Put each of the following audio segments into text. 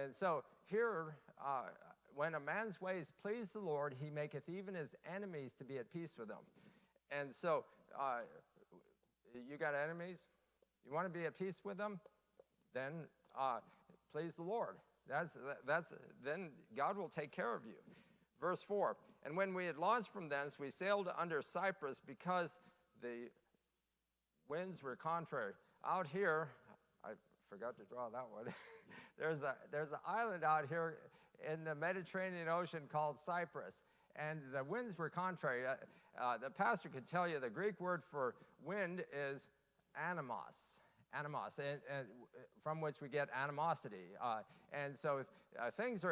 And so here, when a man's ways please the Lord, he maketh even his enemies to be at peace with him. And so you got enemies? You want to be at peace with them? Then please the Lord. Then God will take care of you. Verse 4, and when we had launched from thence, we sailed under Cyprus because the winds were contrary. Out here, I forgot to draw that one. there's an island out here in the Mediterranean Ocean called Cyprus, and the winds were contrary. The pastor could tell you the Greek word for wind is animos, and from which we get animosity. And so things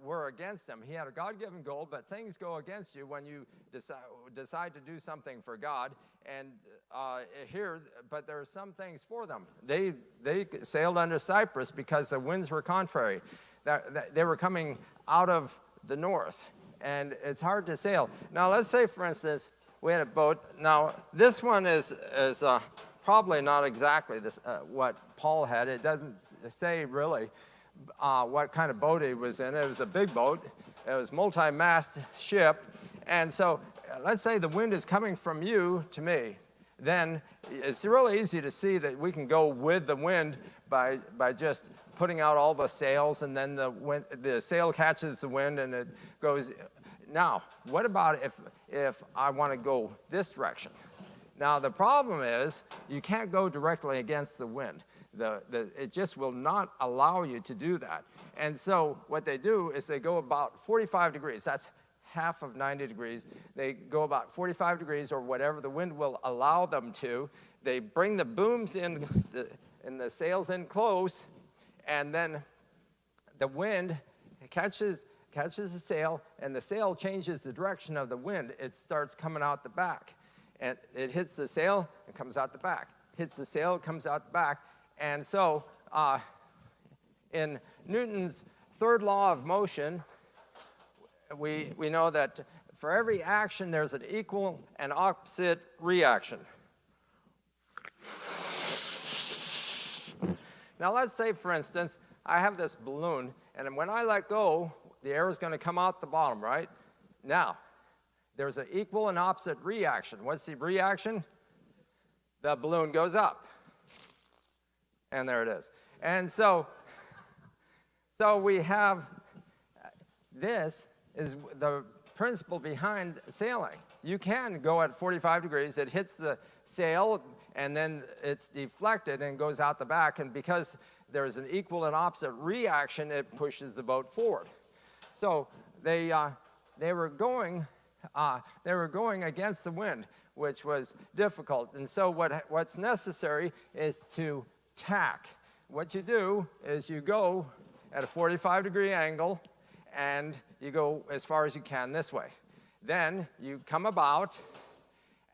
were against him. He had a God-given goal, but things go against you when you decide to do something for God. And but there are some things for them. They sailed under Cyprus because the winds were contrary. They were coming out of the north, and it's hard to sail. Now, let's say, for instance, we had a boat. Now, this one is probably not exactly what Paul had. It doesn't say really what kind of boat he was in. It was a big boat. It was multi-mast ship. And so let's say the wind is coming from you to me. Then it's really easy to see that we can go with the wind by just putting out all the sails, and then the sail catches the wind and it goes. Now, what about if I want to go this direction? Now, the problem is you can't go directly against the wind. It just will not allow you to do that. And so what they do is they go about 45 degrees. That's half of 90 degrees. They go about 45 degrees or whatever the wind will allow them to. They bring the booms in and the sails in close, and then the wind catches the sail, and the sail changes the direction of the wind. It starts coming out the back. And it hits the sail and comes out the back. Hits the sail, comes out the back. And so in Newton's third law of motion, we know that for every action, there's an equal and opposite reaction. Now, let's say, for instance, I have this balloon, and when I let go, the air is going to come out the bottom, right? Now, there's an equal and opposite reaction. What's the reaction? The balloon goes up. And there it is. And so we have, this is the principle behind sailing. You can go at 45 degrees. It hits the sail, and then it's deflected and goes out the back. And because there's an equal and opposite reaction, it pushes the boat forward. So they were going against the wind, which was difficult. And so what's necessary is to tack. What you do is you go at a 45-degree angle, and you go as far as you can this way. Then you come about,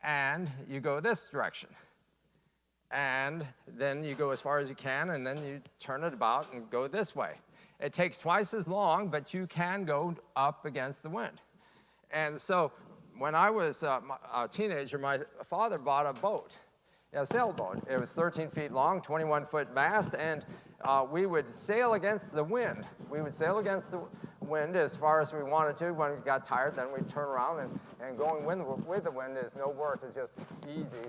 and you go this direction. And then you go as far as you can, and then you turn it about and go this way. It takes twice as long, but you can go up against the wind. And so when I was a teenager, my father bought a boat, a sailboat. It was 13 feet long, 21-foot mast, and we would sail against the wind. We would sail against the wind as far as we wanted to. When we got tired, then we'd turn around, and going with the wind is no work. It's just easy.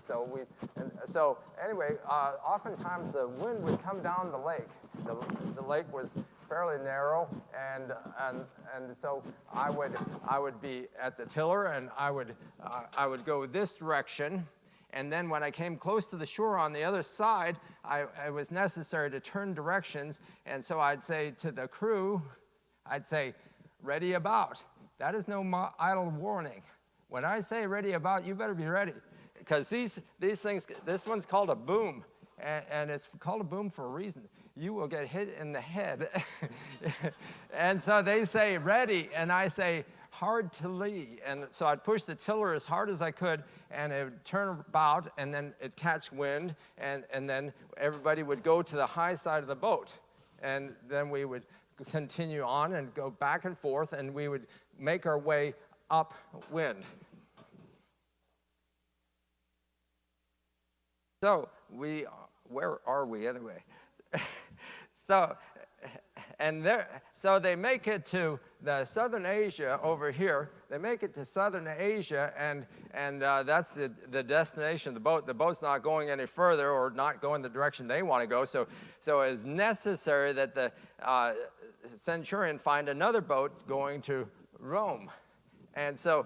So anyway, oftentimes the wind would come down the lake. The lake was fairly narrow, and so I would be at the tiller, and I would go this direction. And then when I came close to the shore on the other side, it was necessary to turn directions. And so I'd say to the crew, I'd say, ready about. That is no idle warning. When I say ready about, you better be ready. Because these things, this one's called a boom. And it's called a boom for a reason. You will get hit in the head. And so they say ready, and I say hard to lee. And so I'd push the tiller as hard as I could, and it would turn about, and then it'd catch wind, and then everybody would go to the high side of the boat. And then we would continue on and go back and forth, and we would make our way upwind. So where are we anyway? So So they make it to the southern Asia over here. They make it to southern Asia, and that's the destination. The boat's not going any further or not going the direction they want to go. So it's necessary that the centurion find another boat going to Rome. And so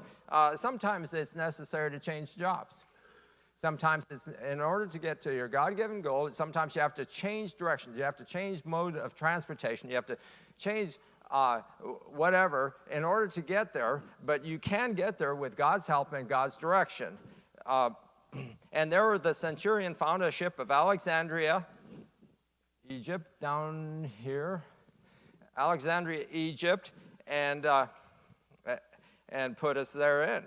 sometimes it's necessary to change jobs. Sometimes it's in order to get to your God-given goal, sometimes you have to change directions. You have to change mode of transportation. You have to change whatever in order to get there. But you can get there with God's help and God's direction. And there the centurion found a ship of Alexandria, Egypt, down here. Alexandria, Egypt, and put us therein.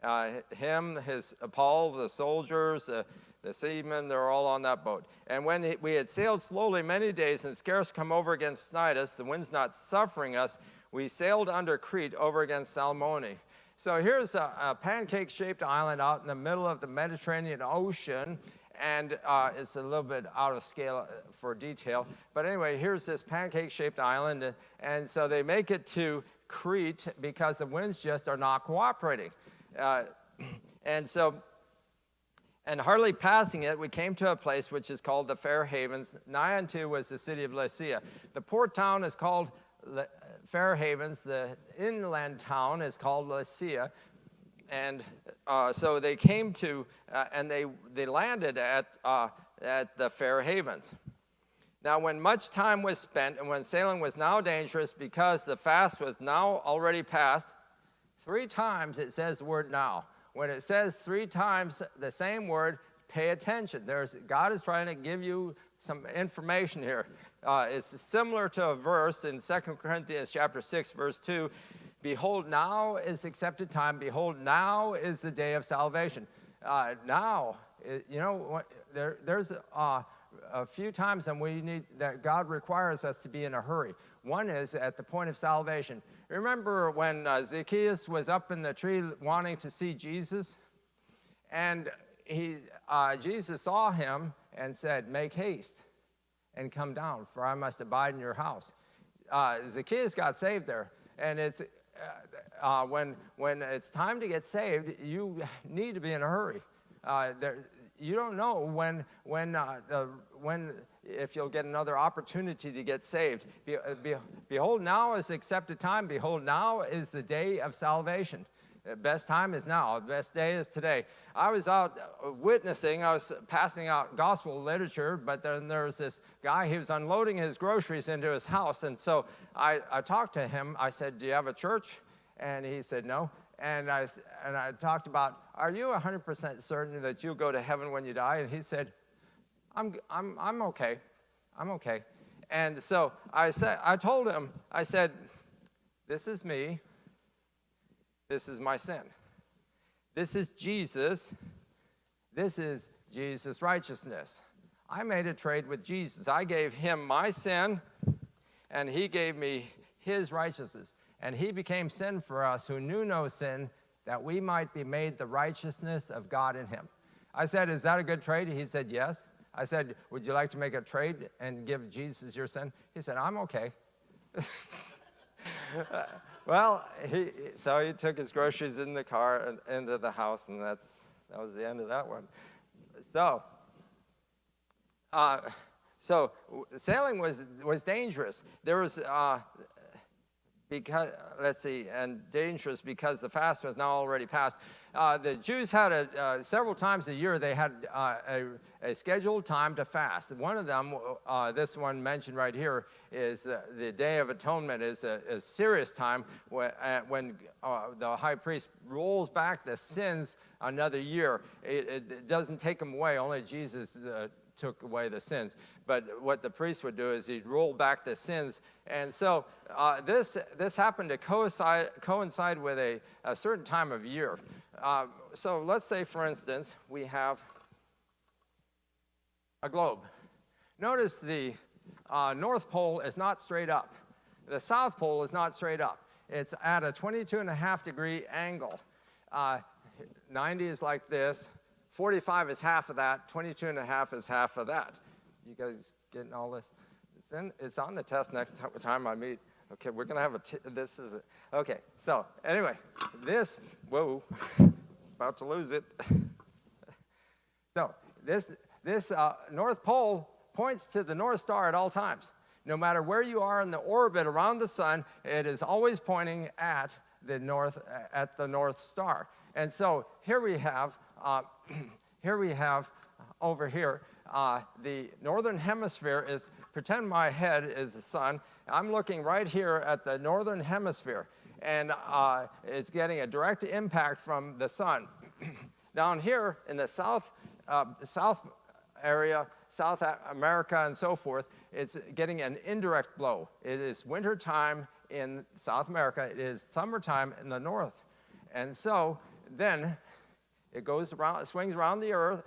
Paul, the soldiers, the seamen, they're all on that boat. And when we had sailed slowly many days and scarce come over against Cnidus, the wind's not suffering us, we sailed under Crete over against Salmone. So here's a pancake-shaped island out in the middle of the Mediterranean Ocean, and it's a little bit out of scale for detail. But anyway, here's this pancake-shaped island, and so they make it to Crete because the winds just are not cooperating. And hardly passing it, we came to a place which is called the Fair Havens. Nigh unto was the city of Lycia. The port town is called Fair Havens. The inland town is called Lycia. And so they came to, and they landed at the Fair Havens. Now, when much time was spent, and when sailing was now dangerous, because the fast was now already past, 3 times it says the word now. When it says 3 times the same word, pay attention. God is trying to give you some information here. It's similar to a verse in 2 Corinthians chapter 6, verse 2. Behold, now is accepted time. Behold, now is the day of salvation. Now, there's a few times that God requires us to be in a hurry. One is at the point of salvation. Remember when Zacchaeus was up in the tree wanting to see Jesus? And Jesus saw him and said, make haste and come down, for I must abide in your house. Zacchaeus got saved there. And it's when it's time to get saved, you need to be in a hurry. You don't know when if you'll get another opportunity to get saved. Behold, now is accepted time. Behold, now is the day of salvation. The best time is now. The best day is today. I was out witnessing. I was passing out gospel literature, but then there was this guy. He was unloading his groceries into his house, and so I talked to him. I said, do you have a church? And he said, no. And I talked about, are you 100% certain that you'll go to heaven when you die? And he said, I'm okay. I'm okay. And so I told him, I said, this is me. This is my sin. This is Jesus. This is Jesus' righteousness. I made a trade with Jesus. I gave him my sin, and he gave me his righteousness. And he became sin for us who knew no sin, that we might be made the righteousness of God in him. I said, is that a good trade? He said, yes. I said, would you like to make a trade and give Jesus your sin? He said, I'm okay. Well, so he took his groceries in the car and into the house, and that was the end of that one. So sailing was dangerous. There was dangerous because the fast was now already passed. The Jews had several times a year they had a scheduled time to fast. One of them, this one mentioned right here, is the Day of Atonement. Is a serious time when the high priest rolls back the sins another year. It doesn't take them away. Only Jesus took away the sins. But what the priest would do is he'd roll back the sins. And so this happened to coincide with a certain time of year. So let's say, for instance, we have a globe. Notice the North Pole is not straight up. The South Pole is not straight up. It's at a 22.5-degree angle. 90 is like this. 45 is half of that. 22.5 is half of that. You guys getting all this? It's on the test next time I meet. Okay, we're going to have this is it. Okay, so anyway, whoa, about to lose it. So this North Pole points to the North Star at all times. No matter where you are in the orbit around the sun, it is always pointing at the North Star. And so here we have over here, the northern hemisphere is, pretend my head is the sun. I'm looking right here at the northern hemisphere, and it's getting a direct impact from the sun. Down here in the south area, South America and so forth, it's getting an indirect blow. It is winter time in South America. It is summertime in the north. And so then it goes around, swings around the earth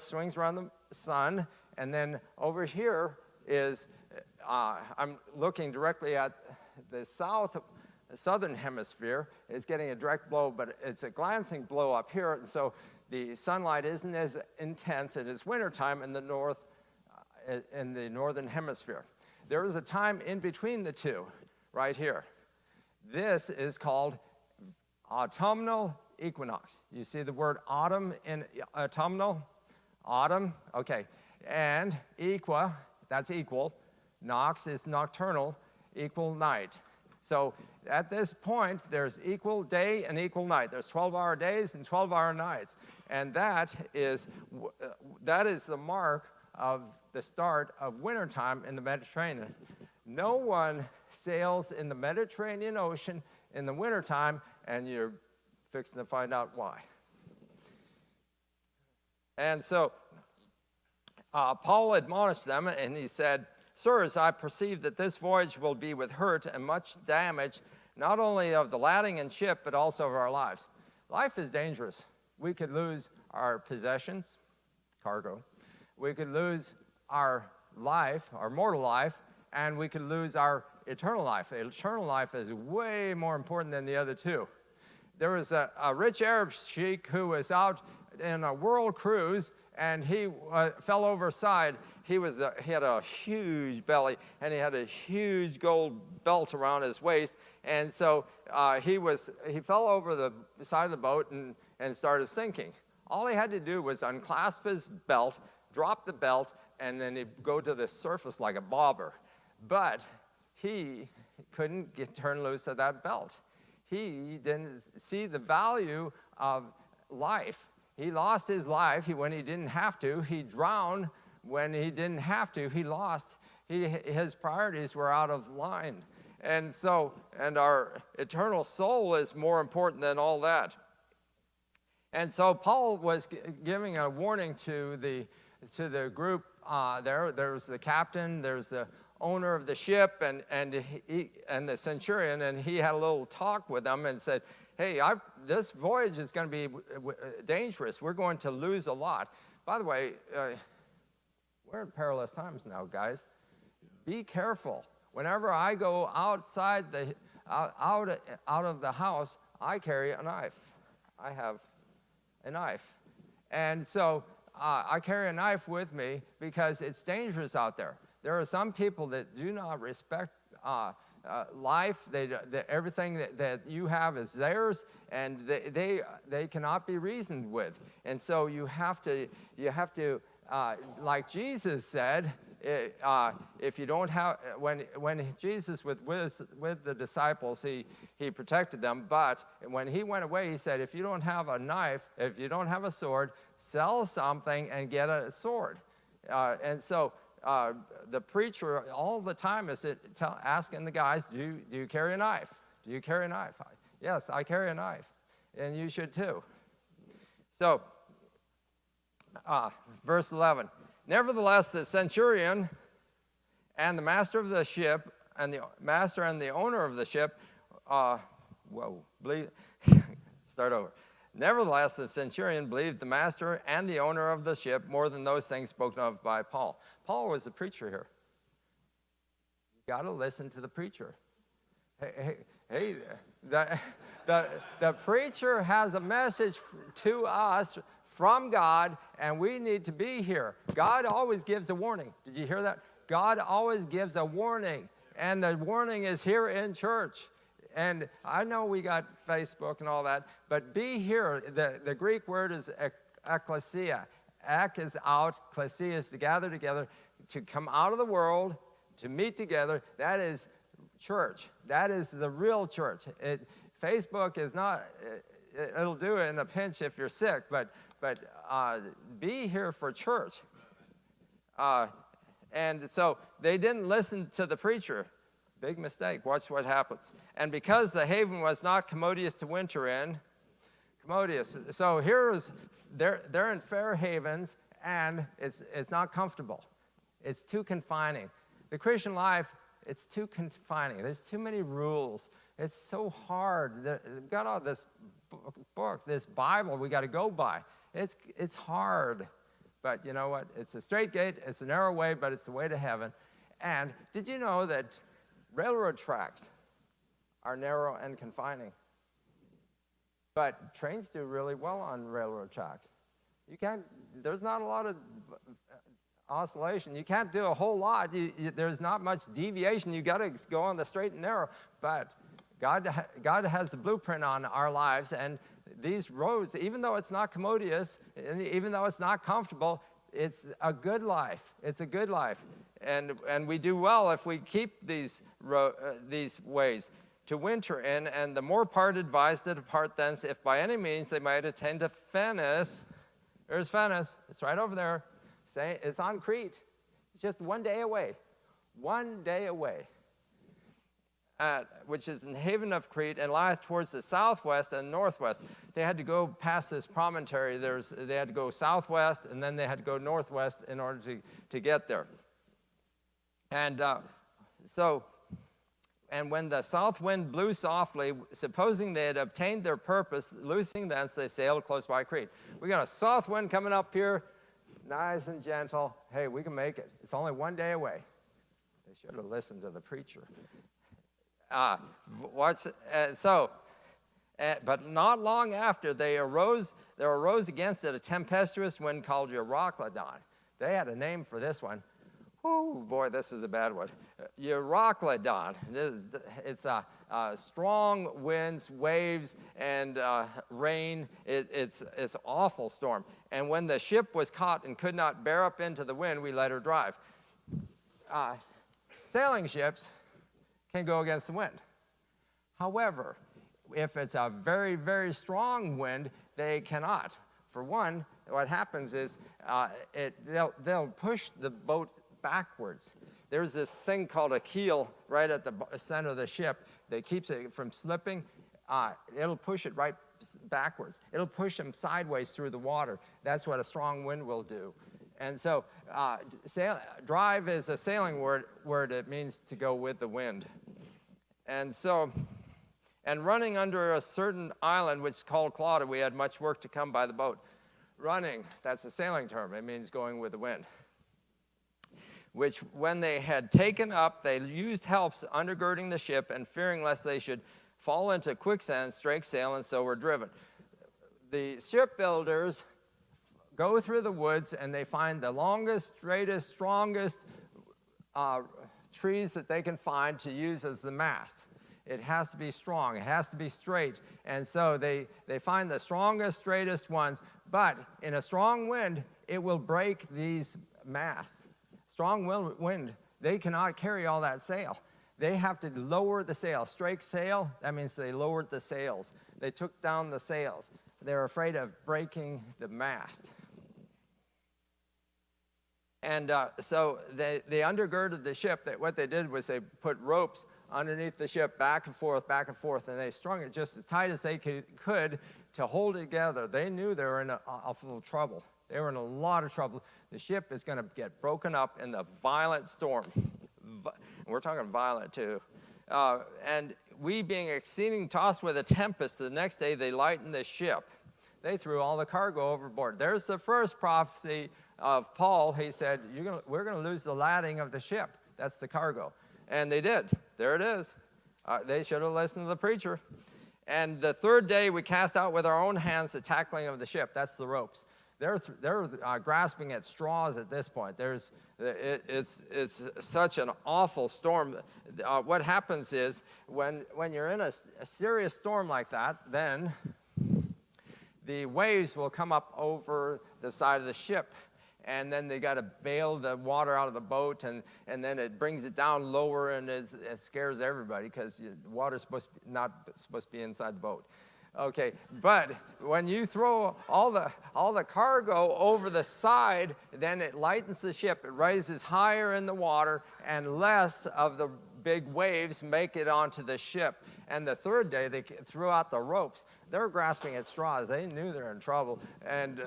swings around the sun, and then over here is, I'm looking directly at the southern hemisphere. It's getting a direct blow, but it's a glancing blow up here, and so the sunlight isn't as intense. It is wintertime in the northern hemisphere. There is a time in between the two, right here. This is called autumnal equinox. You see the word autumn in autumnal? Autumn, okay. And equa, that's equal. Nox is nocturnal, equal night. So at this point, there's equal day and equal night. There's 12-hour days and 12-hour nights. And that is the mark of the start of wintertime in the Mediterranean. No one sails in the Mediterranean Ocean in the wintertime, and you're fixing to find out why. And so Paul admonished them, and he said, "Sirs, I perceive that this voyage will be with hurt and much damage, not only of the lading and ship, but also of our lives." Life is dangerous. We could lose our possessions, cargo. We could lose our life, our mortal life, and we could lose our eternal life. Eternal life is way more important than the other two. There was a rich Arab sheik who was out in a world cruise, and he fell overside. He had a huge belly, and he had a huge gold belt around his waist, and so he fell over the side of the boat and started sinking. All he had to do was unclasp his belt, drop the belt, and then he'd go to the surface like a bobber. But he couldn't turn loose of that belt. He didn't see the value of life. He lost his life when he didn't have to. He drowned when he didn't have to. He lost. His priorities were out of line. And our eternal soul is more important than all that. And so Paul was giving a warning to the group there. There's the captain, there's the owner of the ship, and the centurion, and he had a little talk with them and said, "Hey, this voyage is going to be dangerous. We're going to lose a lot." By the way, we're in perilous times now, guys. Be careful. Whenever I go outside out of the house, I carry a knife. I have a knife, and so I carry a knife with me because it's dangerous out there. There are some people that do not respect life. Everything that you have is theirs, and they cannot be reasoned with. And so you have to like Jesus said, if you don't have, when Jesus with the disciples, he protected them. But when he went away, he said, if you don't have a knife, if you don't have a sword, sell something and get a sword. And so the preacher all the time is asking the guys, do you carry a knife? Do you carry a knife? Yes, I carry a knife, and you should too. So, verse 11. Nevertheless, the centurion and the master of the ship, and the master and the owner of the ship, start over. Nevertheless, the centurion believed the master and the owner of the ship more than those things spoken of by Paul. Paul was the preacher here. You got to listen to the preacher. Hey, the preacher has a message to us from God, and we need to be here. God always gives a warning. Did you hear that? God always gives a warning, and the warning is here in church. And I know we got Facebook and all that, but be here. The Greek word is ekklesia. Ek is out, klesia is to gather together, to come out of the world, to meet together. That is church. That is the real church. Facebook is not, it'll do it in a pinch if you're sick, but be here for church. And so they didn't listen to the preacher. Big mistake. Watch what happens. And because the haven was not commodious to winter in, commodious. So they're in fair havens, and it's not comfortable. It's too confining. The Christian life, it's too confining. There's too many rules. It's so hard. We've got all this book, this Bible we got to go by. It's hard. But you know what? It's a straight gate. It's a narrow way, but it's the way to heaven. And did you know that railroad tracks are narrow and confining? But trains do really well on railroad tracks. There's not a lot of oscillation. You can't do a whole lot. There's not much deviation. You got to go on the straight and narrow. But God has the blueprint on our lives, and these roads, even though it's not commodious, and even though it's not comfortable, it's a good life. It's a good life. And we do well if we keep these ways to winter in, and the more part advised to depart thence, if by any means they might attain to Phenice. There's Phenice. It's right over there. It's on Crete. It's just 1 day away. 1 day away. Which is in the haven of Crete, and lieth towards the southwest and northwest. They had to go past this promontory. They had to go southwest, and then they had to go northwest in order to get there. And and when the south wind blew softly, supposing they had obtained their purpose, loosing thence, they sailed close by Crete. We got a south wind coming up here, nice and gentle. Hey, we can make it. It's only 1 day away. They should have listened to the preacher. But not long after, there arose against it a tempestuous wind called Euroclydon. They had a name for this one. Oh boy, this is a bad one. Euroclydon. It's strong winds, waves, and rain. It's an awful storm. And when the ship was caught and could not bear up into the wind, we let her drive. Sailing ships can go against the wind. However, if it's a very, very strong wind, they cannot. For one, what happens is they'll push the boat backwards. There's this thing called a keel right at the center of the ship that keeps it from slipping. It'll push it right backwards. It'll push them sideways through the water. That's what a strong wind will do. And so drive is a sailing word. It means to go with the wind. And running under a certain island, which is called Clauda, we had much work to come by the boat. Running, that's a sailing term. It means going with the wind. Which when they had taken up, they used helps undergirding the ship, and fearing lest they should fall into quicksand, strake sail, and so were driven. The shipbuilders go through the woods, and they find the longest, straightest, strongest trees that they can find to use as the mast. It has to be strong. It has to be straight. And so they find the strongest, straightest ones. But in a strong wind, it will break these masts. Strong wind, they cannot carry all that sail. They have to lower the sail. Strake sail, that means they lowered the sails. They took down the sails. They're afraid of breaking the mast. And so they undergirded the ship. What they did was they put ropes underneath the ship, back and forth, and they strung it just as tight as they could to hold it together. They knew they were in awful trouble. They were in a lot of trouble. The ship is going to get broken up in the violent storm. We're talking violent, too. And we being exceeding tossed with a tempest, the next day they lightened the ship. They threw all the cargo overboard. There's the first prophecy of Paul. He said, we're going to lose the lading of the ship. That's the cargo. And they did. There it is. They should have listened to the preacher. And the third day we cast out with our own hands the tackling of the ship. That's the ropes. they're grasping at straws at this point. It's such an awful storm. What happens is when you're in a serious storm like that, then the waves will come up over the side of the ship, and then they got to bail the water out of the boat, and then it brings it down lower, and it scares everybody because the water's not supposed to be inside the boat. Okay, but when you throw all the cargo over the side, then it lightens the ship. It rises higher in the water, and less of the big waves make it onto the ship. And the third day, they threw out the ropes. They're grasping at straws. They knew they're in trouble. And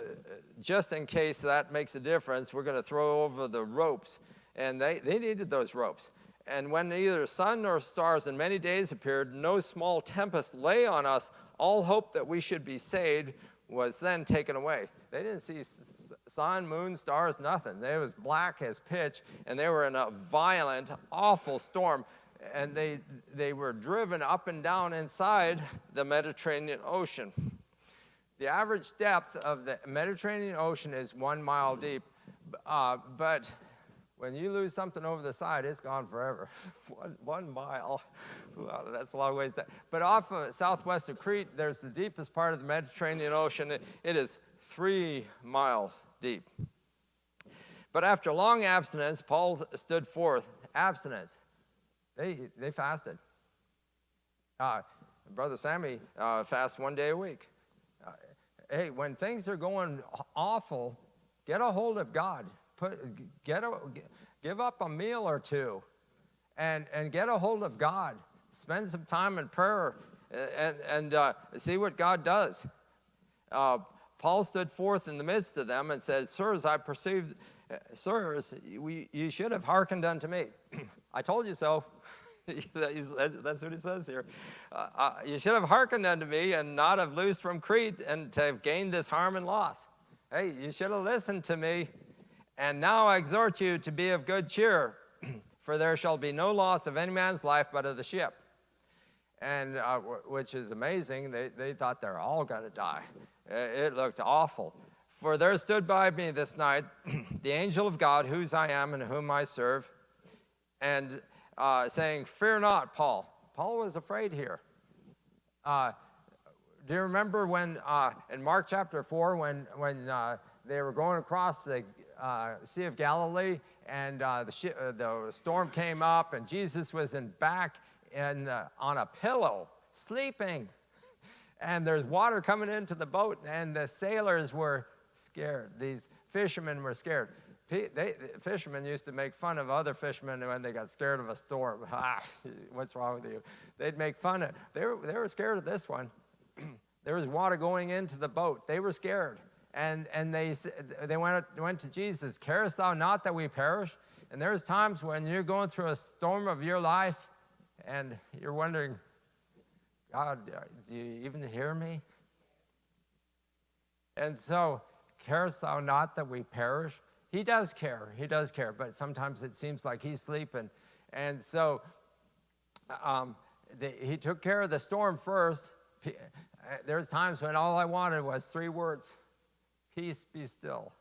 just in case that makes a difference, we're going to throw over the ropes. And they needed those ropes. And when neither sun nor stars in many days appeared, no small tempest lay on us, all hope that we should be saved was then taken away. They didn't see sun, moon, stars, nothing. It was black as pitch, and they were in a violent, awful storm. And they were driven up and down inside the Mediterranean Ocean. The average depth of the Mediterranean Ocean is 1 mile deep, but when you lose something over the side, it's gone forever. 1 mile, wow, that's a long ways. But off of southwest of Crete, there's the deepest part of the Mediterranean Ocean. It is 3 miles deep. But after long abstinence, Paul stood forth. Abstinence. They fasted. Brother Sammy fasts 1 day a week. Hey, when things are going awful, get a hold of God. Give up a meal or two and get a hold of God. Spend some time in prayer and see what God does. Paul stood forth in the midst of them and said, Sirs, I perceive, sirs, you should have hearkened unto me. I told you so. That's what he says here. You should have hearkened unto me and not have loosed from Crete and to have gained this harm and loss. Hey, you should have listened to me. And now I exhort you to be of good cheer, for there shall be no loss of any man's life but of the ship. And which is amazing. They thought they're all going to die. It looked awful. For there stood by me this night the angel of God, whose I am and whom I serve, and saying, Fear not, Paul. Paul was afraid here. Do you remember when in Mark chapter 4 when they were going across the Sea of Galilee, and the storm came up, and Jesus was in back on a pillow, sleeping. And there's water coming into the boat, and the sailors were scared. These fishermen were scared. Fishermen used to make fun of other fishermen when they got scared of a storm. What's wrong with you? They'd make fun of. They were scared of this one. There was water going into the boat. They were scared. And they went to Jesus, Carest thou not that we perish? And there's times when you're going through a storm of your life, and you're wondering, God, do you even hear me? And so, carest thou not that we perish? He does care, but sometimes it seems like he's sleeping. And so, he took care of the storm first. There's times when all I wanted was 3 words. Peace, be still.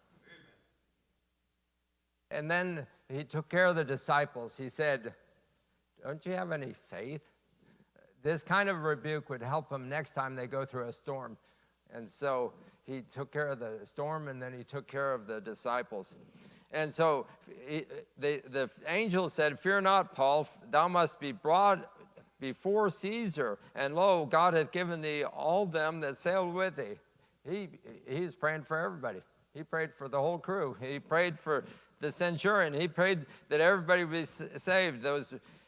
And then he took care of the disciples. He said, don't you have any faith? This kind of rebuke would help them next time they go through a storm. And so he took care of the storm, and then he took care of the disciples. And so the angel said, Fear not, Paul, thou must be brought before Caesar. And lo, God hath given thee all them that sailed with thee. He's praying for everybody. He prayed for the whole crew. He prayed for the centurion. He prayed that everybody would be saved.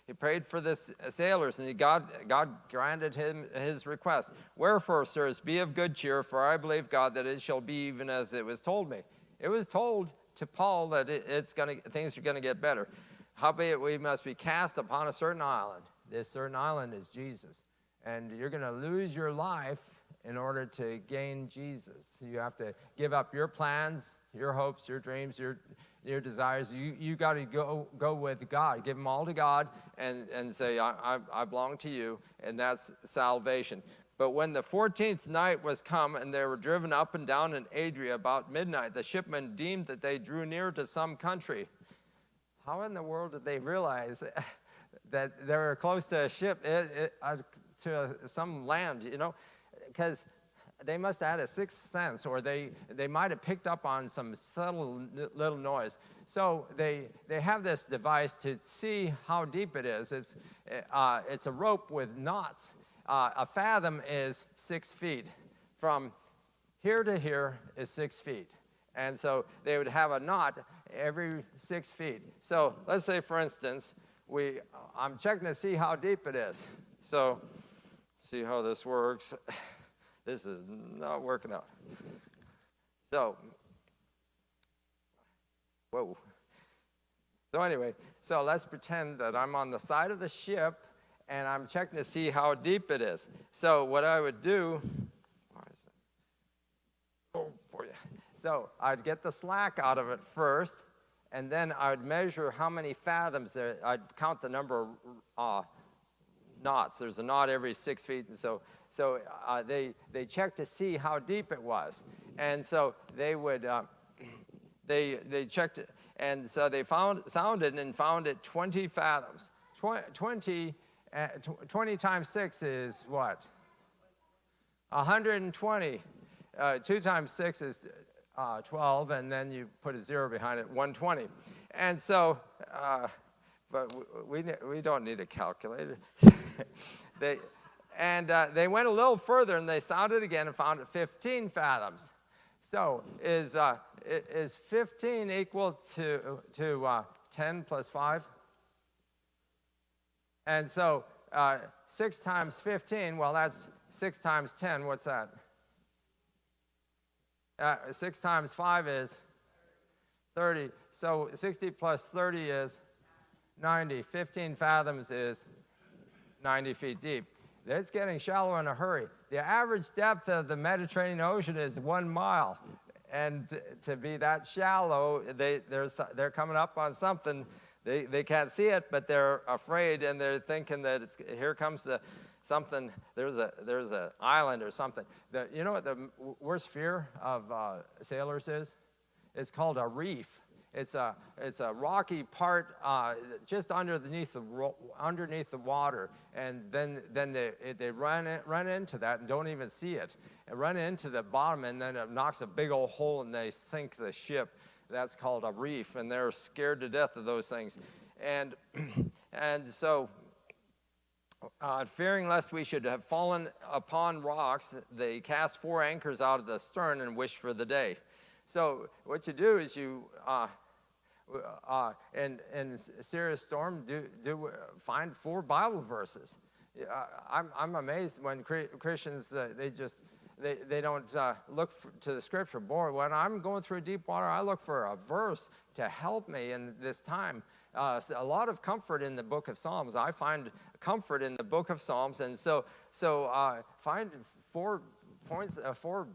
He prayed for the sailors, and God granted him his request. Wherefore, sirs, be of good cheer, for I believe God that it shall be even as it was told me. It was told to Paul that things are going to get better. Howbeit we must be cast upon a certain island. This certain island is Jesus. And you're going to lose your life in order to gain Jesus. You have to give up your plans, your hopes, your dreams, your desires. You got to go with God. Give them all to God and say, I belong to you, and that's salvation. But when the 14th night was come, and they were driven up and down in Adria about midnight, the shipmen deemed that they drew near to some country. How in the world did they realize that they were close to a ship, to some land, you know? Because they must have had a sixth sense, or they might have picked up on some subtle little noise. So they have this device to see how deep it is. It's a rope with knots. A fathom is 6 feet. From here to here is 6 feet. And so they would have a knot every 6 feet. So let's say, for instance, I'm checking to see how deep it is. So see how this works. This is not working out. So, whoa. So anyway, so let's pretend that I'm on the side of the ship, and I'm checking to see how deep it is. So what I would do, so I'd get the slack out of it first, and then I'd measure how many fathoms there. I'd count the number of knots. There's a knot every 6 feet, and so they checked to see how deep it was, and so they would they checked it, and so they sounded and found it 20 fathoms. 20 times 6 is what? 120. 2 times 6 is 12, and then you put a 0 behind it, 120. And so, but we don't need a calculator. They went a little further, and they sounded again and found it 15 fathoms. So is 15 equal to 10 plus 5? And so 6 times 15, well, that's 6 times 10. What's that? 6 times 5 is 30. So 60 plus 30 is 90. 15 fathoms is 90 feet deep. It's getting shallow in a hurry. The average depth of the Mediterranean Ocean is 1 mile. And to be that shallow, they're coming up on something. They can't see it, but they're afraid, and they're thinking that here comes something. There's an island or something. You know what the worst fear of sailors is? It's called a reef. It's a rocky part just underneath the water, and then they run into that and don't even see it, and run into the bottom, and then it knocks a big old hole, and they sink the ship. That's called a reef, and they're scared to death of those things. And so, fearing lest we should have fallen upon rocks, they cast 4 anchors out of the stern and wished for the day. So what you do is you, in a serious storm, find 4 Bible verses. I'm amazed when Christians, they don't look to the scripture. Boy, when I'm going through deep water, I look for a verse to help me in this time. A lot of comfort in the book of Psalms. I find comfort in the book of Psalms, and so find 4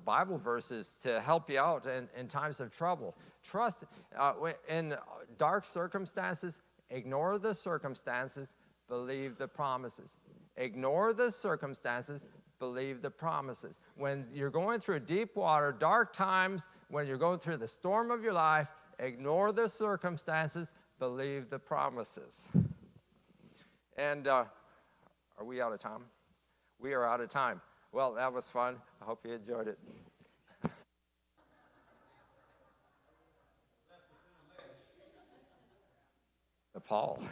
Bible verses to help you out in times of trouble. Trust in dark circumstances. Ignore the circumstances. Believe the promises. Ignore the circumstances. Believe the promises. When you're going through deep water, dark times, when you're going through the storm of your life, ignore the circumstances, believe the promises. And are we out of time? We are out of time. Well, that was fun. I hope you enjoyed it. Paul.